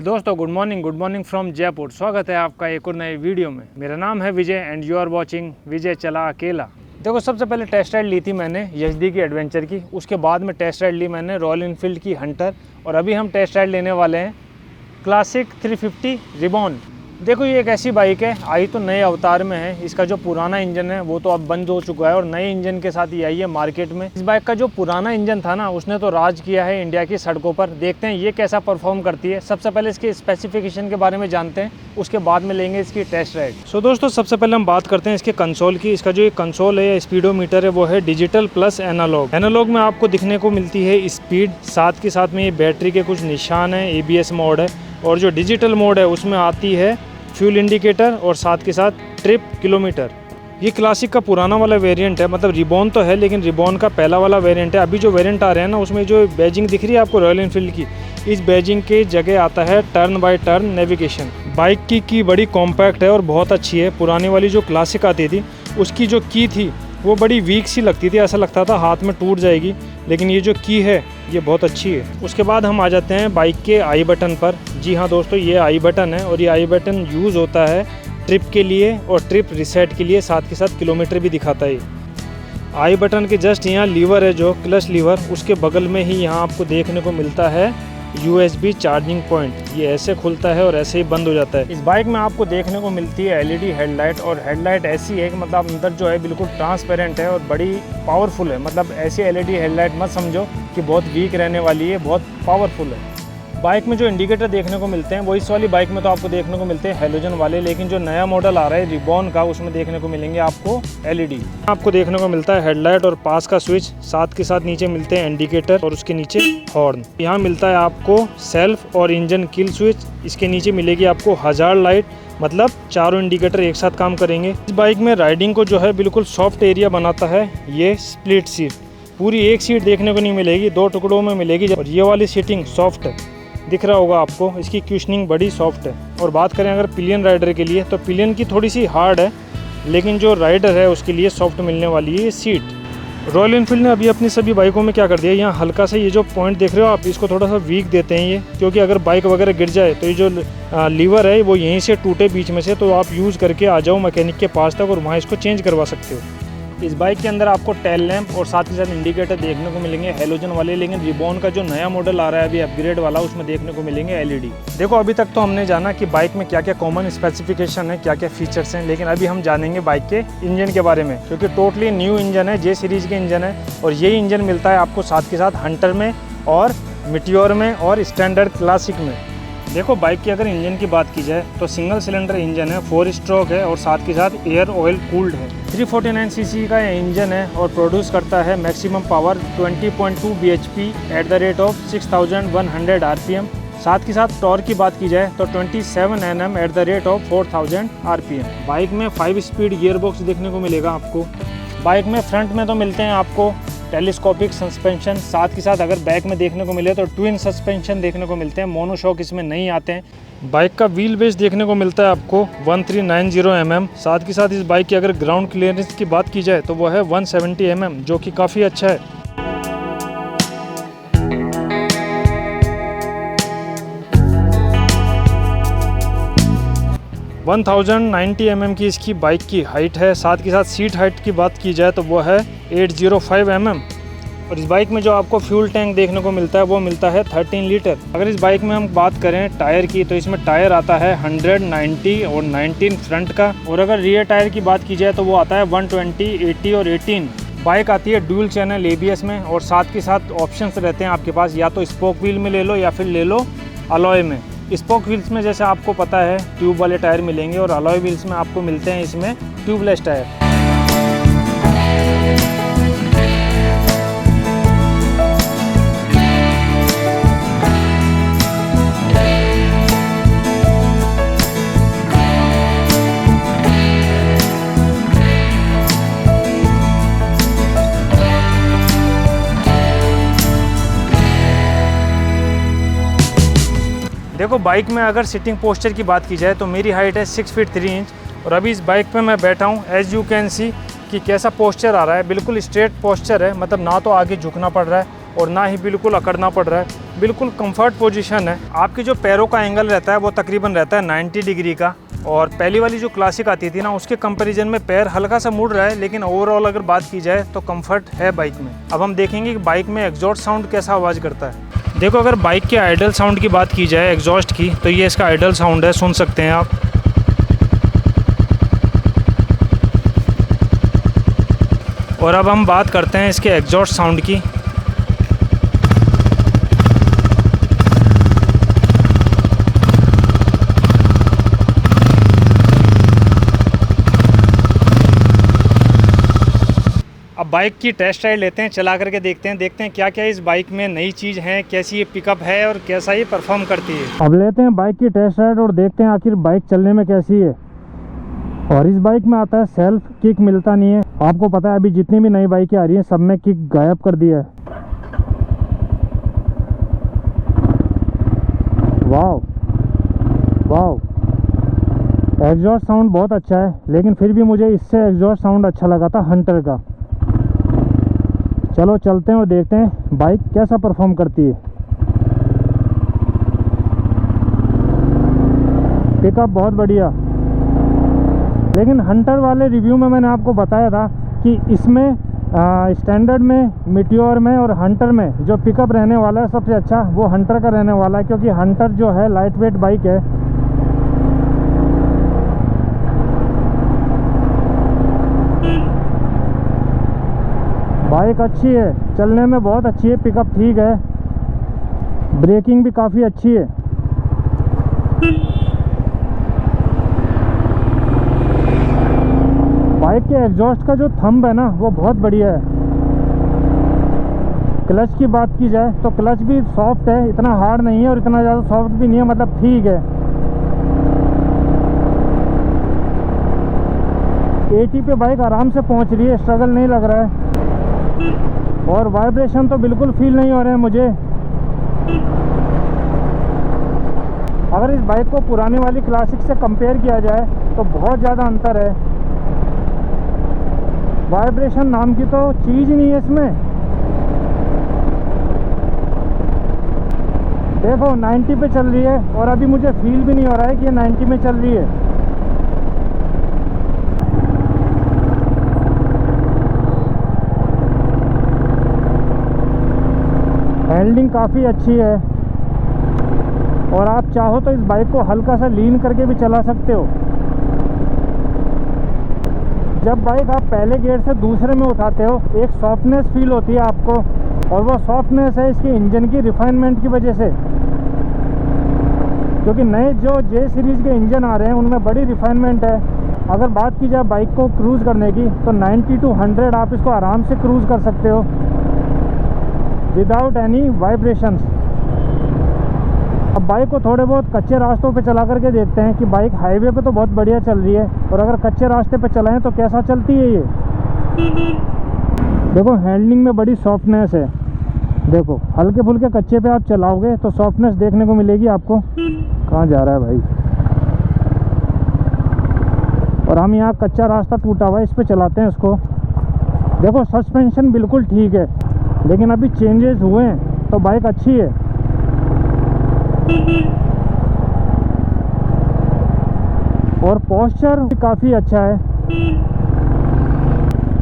दोस्तों, good morning from Jaipur. स्वागत है आपका एक और नए वीडियो में। मेरा नाम है विजय एंड यू आर वाचिंग विजय चला अकेला। देखो, सबसे पहले टेस्ट राइड ली थी मैंने यजदी की एडवेंचर की, उसके बाद में टेस्ट राइड ली मैंने रॉयल इनफील्ड की हंटर, और अभी हम टेस्ट राइड लेने वाले हैं क्लासिक 350 रिबॉन। देखो, ये एक ऐसी बाइक है, आई तो नए अवतार में है। इसका जो पुराना इंजन है वो तो अब बंद हो चुका है और नए इंजन के साथ ये आई है मार्केट में। इस बाइक का जो पुराना इंजन था ना, उसने तो राज किया है इंडिया की सड़कों पर। देखते हैं ये कैसा परफॉर्म करती है। सबसे पहले इसके स्पेसिफिकेशन के बारे में जानते हैं, उसके बाद में लेंगे इसकी टेस्ट राइड। सो दोस्तों, सबसे पहले हम बात करते हैं इसके कंसोल की। इसका जो ये कंसोल है या स्पीडोमीटर है वो है डिजिटल प्लस एनालॉग। एनालॉग में आपको दिखने को मिलती है स्पीड, साथ के साथ में ये बैटरी के कुछ निशान है, ABS मोड है, और जो डिजिटल मोड है उसमें आती है फ्यूल इंडिकेटर और साथ के साथ ट्रिप किलोमीटर। ये क्लासिक का पुराना वाला वेरिएंट है, मतलब रिबॉन तो है लेकिन रिबॉन का पहला वाला वेरिएंट है। अभी जो वेरिएंट आ रहे हैं ना, उसमें जो बैजिंग दिख रही है आपको रॉयल इनफील्ड की, इस बैजिंग के जगह आता है turn by turn navigation. Bike की बड़ी कॉम्पैक्ट है और बहुत अच्छी है। पुरानी वाली जो क्लासिक आती थी उसकी जो की थी वो बड़ी वीक सी लगती थी, ऐसा लगता था हाथ में टूट जाएगी, लेकिन ये जो की है ये बहुत अच्छी है। उसके बाद हम आ जाते हैं बाइक के आई बटन पर। जी हाँ दोस्तों, ये आई बटन है और ये आई बटन यूज़ होता है ट्रिप के लिए और ट्रिप रिसेट के लिए, साथ के साथ किलोमीटर भी दिखाता है। आई बटन के जस्ट यहाँ लीवर है जो क्लच लीवर, उसके बगल में ही यहाँ आपको देखने को मिलता है USB चार्जिंग पॉइंट। ये ऐसे खुलता है और ऐसे ही बंद हो जाता है। इस बाइक में आपको देखने को मिलती है LED हेडलाइट, और हेडलाइट ऐसी है कि मतलब अंदर जो है बिल्कुल ट्रांसपेरेंट है और बड़ी पावरफुल है। मतलब ऐसी LED हेडलाइट मत समझो कि बहुत वीक रहने वाली है, बहुत पावरफुल है। बाइक में जो इंडिकेटर देखने को मिलते हैं वो इस वाली बाइक में तो आपको देखने को मिलते हैं हैलोजन वाले, लेकिन जो नया मॉडल आ रहा है रिबॉन का, उसमें देखने को मिलेंगे आपको LED। आपको देखने को मिलता है हेडलाइट और पास का स्विच, साथ के साथ नीचे मिलते हैं इंडिकेटर और उसके नीचे हॉर्न। यहाँ मिलता है आपको सेल्फ और इंजन किल स्विच। इसके नीचे मिलेगी आपको हजार्ड लाइट, मतलब चारों इंडिकेटर एक साथ काम करेंगे। इस बाइक में राइडिंग को जो है बिल्कुल सॉफ्ट एरिया बनाता है ये स्प्लिट सीट। पूरी एक सीट देखने को नहीं मिलेगी, 2 टुकड़ों में मिलेगी, और ये वाली सीटिंग सॉफ्ट है, दिख रहा होगा आपको। इसकी क्यूशनिंग बड़ी सॉफ्ट है। और बात करें अगर पिलियन राइडर के लिए, तो पिलियन की थोड़ी सी हार्ड है, लेकिन जो राइडर है उसके लिए सॉफ्ट मिलने वाली है ये सीट। रॉयल इनफील्ड ने अभी अपनी सभी बाइकों में क्या कर दिया, यहाँ हल्का सा ये जो पॉइंट देख रहे हो आप, इसको थोड़ा सा वीक देते हैं ये, क्योंकि अगर बाइक वगैरह गिर जाए तो ये जो लीवर है वो यहीं से टूटे बीच में से, तो आप यूज़ करके आ जाओ मैकेनिक के पास तक और वहाँ इसको चेंज करवा सकते हो। इस बाइक के अंदर आपको टेल लैंप और साथ ही साथ इंडिकेटर देखने को मिलेंगे हैलोजन वाले, लेकिन रिबॉन का जो नया मॉडल आ रहा है अभी अपग्रेड वाला, उसमें देखने को मिलेंगे LED। देखो, अभी तक तो हमने जाना कि बाइक में क्या क्या कॉमन स्पेसिफिकेशन है, क्या क्या फीचर्स हैं, लेकिन अभी हम जानेंगे बाइक के इंजन के बारे में, क्योंकि टोटली न्यू इंजन है, J सीरीज़ के इंजन है, और यही इंजन मिलता है आपको साथ के साथ हंटर में और मिटियोर में और स्टैंडर्ड क्लासिक में। देखो, बाइक की अगर इंजन की बात की जाए तो सिंगल सिलेंडर इंजन है, 4 स्ट्रोक है और साथ के साथ एयर ऑयल कूल्ड है। 349 सीसी का ये इंजन है और प्रोड्यूस करता है maximum power 20.2 bhp at the rate of 6100 RPM। साथ के साथ टॉर्क की बात की जाए तो 27 Nm at the rate of 4000 RPM। Bike में 5 स्पीड गियर बॉक्स देखने को मिलेगा आपको। बाइक में फ्रंट में तो मिलते हैं आपको टेलीस्कोपिक सस्पेंशन, साथ के साथ अगर बैक में देखने को मिले तो ट्विन सस्पेंशन देखने को मिलते हैं, मोनोशॉक इसमें नहीं आते हैं। बाइक का व्हील बेस देखने को मिलता है आपको 1390 mm। साथ के साथ इस बाइक की अगर ग्राउंड क्लियरेंस की बात की जाए तो वो है 170 mm, जो कि काफ़ी अच्छा है। वन 1090 mm की इसकी बाइक की हाइट है। साथ के साथ सीट हाइट की बात की जाए तो वो है 805 mm। और इस बाइक में जो आपको फ्यूल टैंक देखने को मिलता है वो मिलता है 13 लीटर। अगर इस बाइक में हम बात करें टायर की, तो इसमें टायर आता है 190 और 19 फ्रंट का, और अगर रियर टायर की बात की जाए तो वो आता है 120, 80 और 18। बाइक आती है डुअल चैनल ABS में, और साथ के साथ ऑप्शंस रहते हैं आपके पास, या तो स्पोक व्हील में ले लो या फिर ले लो अलॉय में। स्पोक व्हील्स में जैसे आपको पता है ट्यूब वाले टायर मिलेंगे, और अलॉय व्हील्स में आपको मिलते हैं इसमें ट्यूबलेस टायर। देखो, बाइक में अगर सिटिंग पोस्चर की बात की जाए तो मेरी हाइट है 6 फीट 3 इंच, और अभी इस बाइक पे मैं बैठा हूँ। एज यू कैन सी कि कैसा पोस्चर आ रहा है, बिल्कुल स्ट्रेट पोस्चर है, मतलब ना तो आगे झुकना पड़ रहा है और ना ही बिल्कुल अकड़ना पड़ रहा है। बिल्कुल कंफर्ट पोजीशन है। आपके जो पैरों का एंगल रहता है वो तकरीबन रहता है 90 डिग्री का, और पहली वाली जो क्लासिक आती थी ना उसके कंपैरिजन में पैर हल्का सा मुड़ रहा है, लेकिन ओवरऑल अगर बात की जाए तो कंफर्ट है बाइक में। अब हम देखेंगे कि बाइक में एग्जॉस्ट साउंड कैसा आवाज़ करता है। देखो, अगर बाइक के आइडल साउंड की बात की जाए एग्जॉस्ट की, तो ये इसका आइडल साउंड है, सुन सकते हैं आप। और अब हम बात करते हैं इसके एग्जॉस्ट साउंड की। अब बाइक की टेस्ट राइड लेते हैं, चला करके देखते हैं क्या क्या इस बाइक में नई चीज़ है, कैसी ये पिकअप है और कैसा ये परफॉर्म करती है। अब लेते हैं बाइक की टेस्ट राइड और देखते हैं आखिर बाइक चलने में कैसी है। और इस बाइक में आता है सेल्फ किक, मिलता नहीं है। आपको पता है अभी जितनी भी नई बाइकें आ रही हैं सब में किक गायब कर दिया है। वाव वाव, एग्जॉस्ट साउंड बहुत अच्छा है, लेकिन फिर भी मुझे इससे एग्जॉस्ट साउंड अच्छा लगा था हंटर का। चलो चलते हैं और देखते हैं बाइक कैसा परफॉर्म करती है। पिकअप बहुत बढ़िया, लेकिन हंटर वाले रिव्यू में मैंने आपको बताया था कि इसमें स्टैंडर्ड में, मीटियोर में और हंटर में जो पिकअप रहने वाला है सबसे अच्छा वो हंटर का रहने वाला है, क्योंकि हंटर जो है लाइट वेट बाइक है। बाइक अच्छी है, चलने में बहुत अच्छी है, पिकअप ठीक है, ब्रेकिंग भी काफ़ी अच्छी है। बाइक के एग्जॉस्ट का जो थंब है ना वो बहुत बढ़िया है। क्लच की बात की जाए तो क्लच भी सॉफ्ट है, इतना हार्ड नहीं है और इतना ज़्यादा सॉफ्ट भी नहीं है, मतलब ठीक है। 80 पे बाइक आराम से पहुंच रही है, स्ट्रगल नहीं लग रहा है, और वाइब्रेशन तो बिल्कुल फील नहीं हो रहे हैं मुझे। अगर इस बाइक को पुरानी वाली क्लासिक से कंपेयर किया जाए तो बहुत ज़्यादा अंतर है। वाइब्रेशन नाम की तो चीज़ ही नहीं है इसमें। देखो 90 पे चल रही है और अभी मुझे फील भी नहीं हो रहा है कि ये 90 में चल रही है। हैंडलिंग काफ़ी अच्छी है, और आप चाहो तो इस बाइक को हल्का सा लीन करके भी चला सकते हो। जब बाइक आप पहले गियर से दूसरे में उठाते हो एक सॉफ्टनेस फील होती है आपको, और वो सॉफ्टनेस है इसके इंजन की रिफाइनमेंट की वजह से, क्योंकि नए जो जे सीरीज़ के इंजन आ रहे हैं उनमें बड़ी रिफाइनमेंट है। अगर बात की जाए बाइक को क्रूज़ करने की तो 90 to 100 आप इसको आराम से क्रूज़ कर सकते हो विदाउट एनी वाइब्रेशंस। अब बाइक को थोड़े बहुत कच्चे रास्तों पे चला करके देखते हैं कि बाइक हाईवे पे तो बहुत बढ़िया चल रही है, और अगर कच्चे रास्ते पे चलाएं तो कैसा चलती है ये। देखो हैंडलिंग में बड़ी सॉफ्टनेस है। देखो हल्के फुल्के कच्चे पे आप चलाओगे तो सॉफ्टनेस देखने को मिलेगी आपको। कहाँ जा रहा है भाई। और हम यहाँ कच्चा रास्ता टूटा हुआ है, इस पे चलाते हैं इसको। देखो सस्पेंशन बिल्कुल ठीक है, लेकिन अभी चेंजेस हुए हैं तो बाइक अच्छी है। और पोस्चर काफ़ी अच्छा है।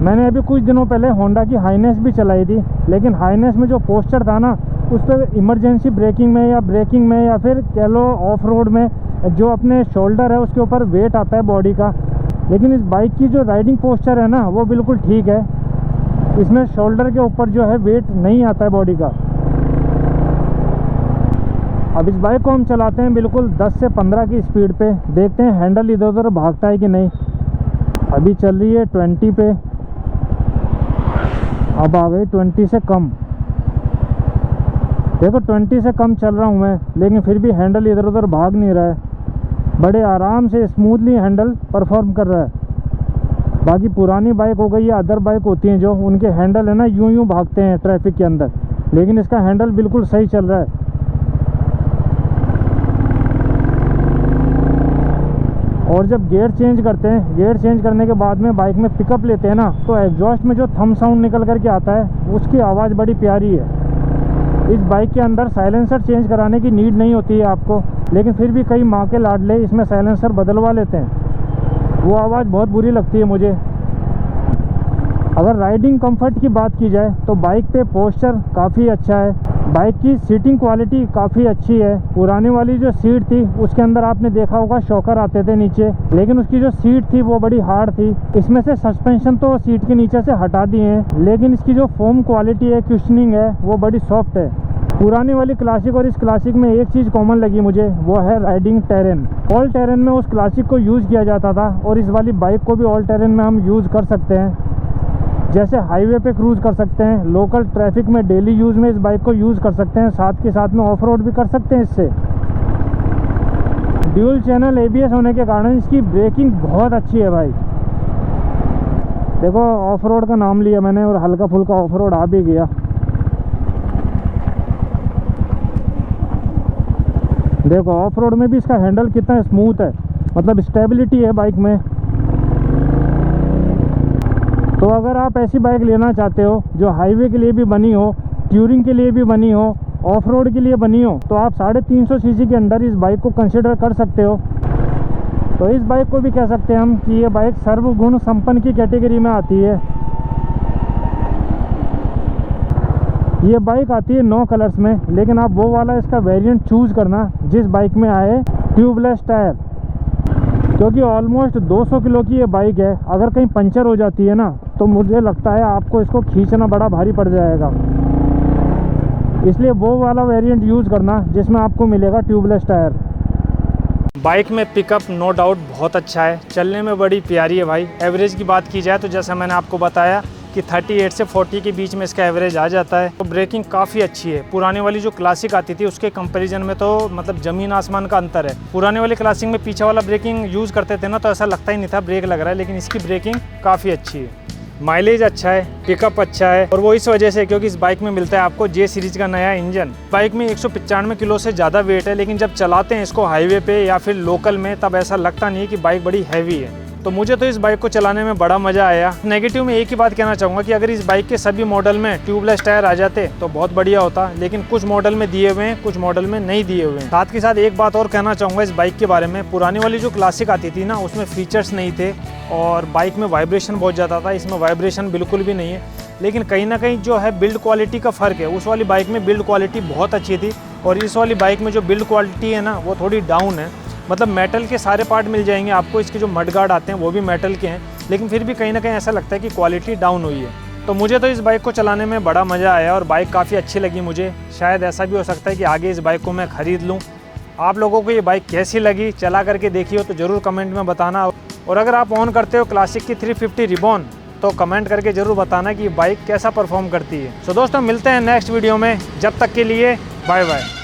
मैंने अभी कुछ दिनों पहले होंडा की हाइनेस भी चलाई थी, लेकिन हाइनेस में जो पोस्चर था ना उस पर इमरजेंसी ब्रेकिंग में या ब्रेकिंग में या फिर कह लो ऑफ रोड में जो अपने शोल्डर है उसके ऊपर वेट आता है बॉडी का, लेकिन इस बाइक की जो राइडिंग पोस्चर है ना वो बिल्कुल ठीक है। इसमें शोल्डर के ऊपर जो है वेट नहीं आता है बॉडी का। अब इस बाइक को हम चलाते हैं बिल्कुल 10 से 15 की स्पीड पे, देखते हैं हैंडल इधर उधर भागता है कि नहीं। अभी चल रही है 20 पे, अब आ गई 20 से कम। देखो 20 से कम चल रहा हूँ मैं, लेकिन फिर भी हैंडल इधर उधर भाग नहीं रहा है, बड़े आराम से स्मूथली हैंडल परफॉर्म कर रहा है। बाकी पुरानी बाइक हो गई या अदर बाइक होती हैं जो उनके हैंडल है ना यूं यूं भागते हैं ट्रैफिक के अंदर, लेकिन इसका हैंडल बिल्कुल सही चल रहा है। और जब गियर चेंज करते हैं, गियर चेंज करने के बाद में बाइक में पिकअप लेते हैं ना, तो एग्जॉस्ट में जो थंब साउंड निकल करके आता है उसकी आवाज़ बड़ी प्यारी है। इस बाइक के अंदर साइलेंसर चेंज कराने की नीड नहीं होती है आपको, लेकिन फिर भी कई माँ के लाडले इसमें साइलेंसर बदलवा लेते हैं। वो आवाज़ बहुत बुरी लगती है मुझे। अगर राइडिंग कंफर्ट की बात की जाए तो बाइक पे पोस्चर काफ़ी अच्छा है, बाइक की सीटिंग क्वालिटी काफ़ी अच्छी है। पुरानी वाली जो सीट थी उसके अंदर आपने देखा होगा शॉकर आते थे नीचे, लेकिन उसकी जो सीट थी वो बड़ी हार्ड थी। इसमें से सस्पेंशन तो सीट के नीचे से हटा दिए हैं, लेकिन इसकी जो फोम क्वालिटी है, क्यूशनिंग है, वो बड़ी सॉफ्ट है। पुरानी वाली क्लासिक और इस क्लासिक में एक चीज़ कॉमन लगी मुझे, वो है राइडिंग टेरेन। ऑल टेरेन में उस क्लासिक को यूज़ किया जाता था और इस वाली बाइक को भी ऑल टेरेन में हम यूज़ कर सकते हैं। जैसे हाईवे पे क्रूज़ कर सकते हैं, लोकल ट्रैफिक में डेली यूज़ में इस बाइक को यूज़ कर सकते हैं, साथ के साथ में ऑफ रोड भी कर सकते हैं इससे। ड्यूल चैनल ABS होने के कारण इसकी ब्रेकिंग बहुत अच्छी है भाई। देखो ऑफ रोड का नाम लिया मैंने और हल्का फुल्का ऑफ रोड आ भी गया। देखो ऑफ रोड में भी इसका हैंडल कितना स्मूथ है, मतलब स्टेबिलिटी है बाइक में। तो अगर आप ऐसी बाइक लेना चाहते हो जो हाईवे के लिए भी बनी हो, टूरिंग के लिए भी बनी हो, ऑफ रोड के लिए बनी हो, तो आप 350 सीसी के अंदर इस बाइक को कंसिडर कर सकते हो। तो इस बाइक को भी कह सकते हैं हम कि ये बाइक सर्वगुण संपन्न की कैटेगरी में आती है। ये बाइक आती है 9 कलर्स में, लेकिन आप वो वाला इसका वेरिएंट चूज़ करना जिस बाइक में आए ट्यूबलेस टायर, क्योंकि ऑलमोस्ट 200 किलो की ये बाइक है। अगर कहीं पंचर हो जाती है ना तो मुझे लगता है आपको इसको खींचना बड़ा भारी पड़ जाएगा। इसलिए वो वाला वेरिएंट यूज़ करना जिसमें आपको मिलेगा ट्यूबलेस टायर। बाइक में पिकअप नो डाउट बहुत अच्छा है, चलने में बड़ी प्यारी है भाई। एवरेज की बात की जाए तो जैसा मैंने आपको बताया कि 38 से 40 के बीच में इसका एवरेज आ जाता है। तो ब्रेकिंग काफ़ी अच्छी है। पुरानी वाली जो क्लासिक आती थी उसके कंपैरिजन में तो मतलब ज़मीन आसमान का अंतर है। पुराने वाली क्लासिक में पीछे वाला ब्रेकिंग यूज़ करते थे ना तो ऐसा लगता ही नहीं था ब्रेक लग रहा है, लेकिन इसकी ब्रेकिंग काफ़ी अच्छी है। माइलेज अच्छा है, पिकअप अच्छा है, और वो इस वजह से क्योंकि इस बाइक में मिलता है आपको J सीरीज़ का नया इंजन। बाइक में 195 किलो से ज़्यादा वेट है, लेकिन जब चलाते हैं इसको हाईवे पे या फिर लोकल में तब ऐसा लगता नहीं है कि बाइक बड़ी हैवी है। तो मुझे तो इस बाइक को चलाने में बड़ा मज़ा आया। नेगेटिव में एक ही बात कहना चाहूँगा कि अगर इस बाइक के सभी मॉडल में ट्यूबलेस टायर आ जाते तो बहुत बढ़िया होता, लेकिन कुछ मॉडल में दिए हुए हैं, कुछ मॉडल में नहीं दिए हुए हैं। साथ के साथ एक बात और कहना चाहूँगा इस बाइक के बारे में, पुरानी वाली जो क्लासिक आती थी ना उसमें फीचर्स नहीं थे और बाइक में वाइब्रेशन बहुत ज़्यादा था। इसमें वाइब्रेशन बिल्कुल भी नहीं है, लेकिन कहीं ना कहीं जो है बिल्ड क्वालिटी का फ़र्क है। उस वाली बाइक में बिल्ड क्वालिटी बहुत अच्छी थी और इस वाली बाइक में जो बिल्ड क्वालिटी है ना वो थोड़ी डाउन है। मतलब मेटल के सारे पार्ट मिल जाएंगे आपको, इसके जो मड गार्ड आते हैं वो भी मेटल के हैं, लेकिन फिर भी कहीं ना कहीं ऐसा लगता है कि क्वालिटी डाउन हुई है। तो मुझे तो इस बाइक को चलाने में बड़ा मज़ा आया और बाइक काफ़ी अच्छी लगी मुझे। शायद ऐसा भी हो सकता है कि आगे इस बाइक को मैं ख़रीद लूँ। आप लोगों को ये बाइक कैसी लगी, चला करके देखी हो तो ज़रूर कमेंट में बताना। और अगर आप ऑन करते हो क्लासिक की 350 रिबॉन तो कमेंट करके ज़रूर बताना कि ये बाइक कैसा परफॉर्म करती है। तो दोस्तों मिलते हैं नेक्स्ट वीडियो में, जब तक के लिए बाय बाय।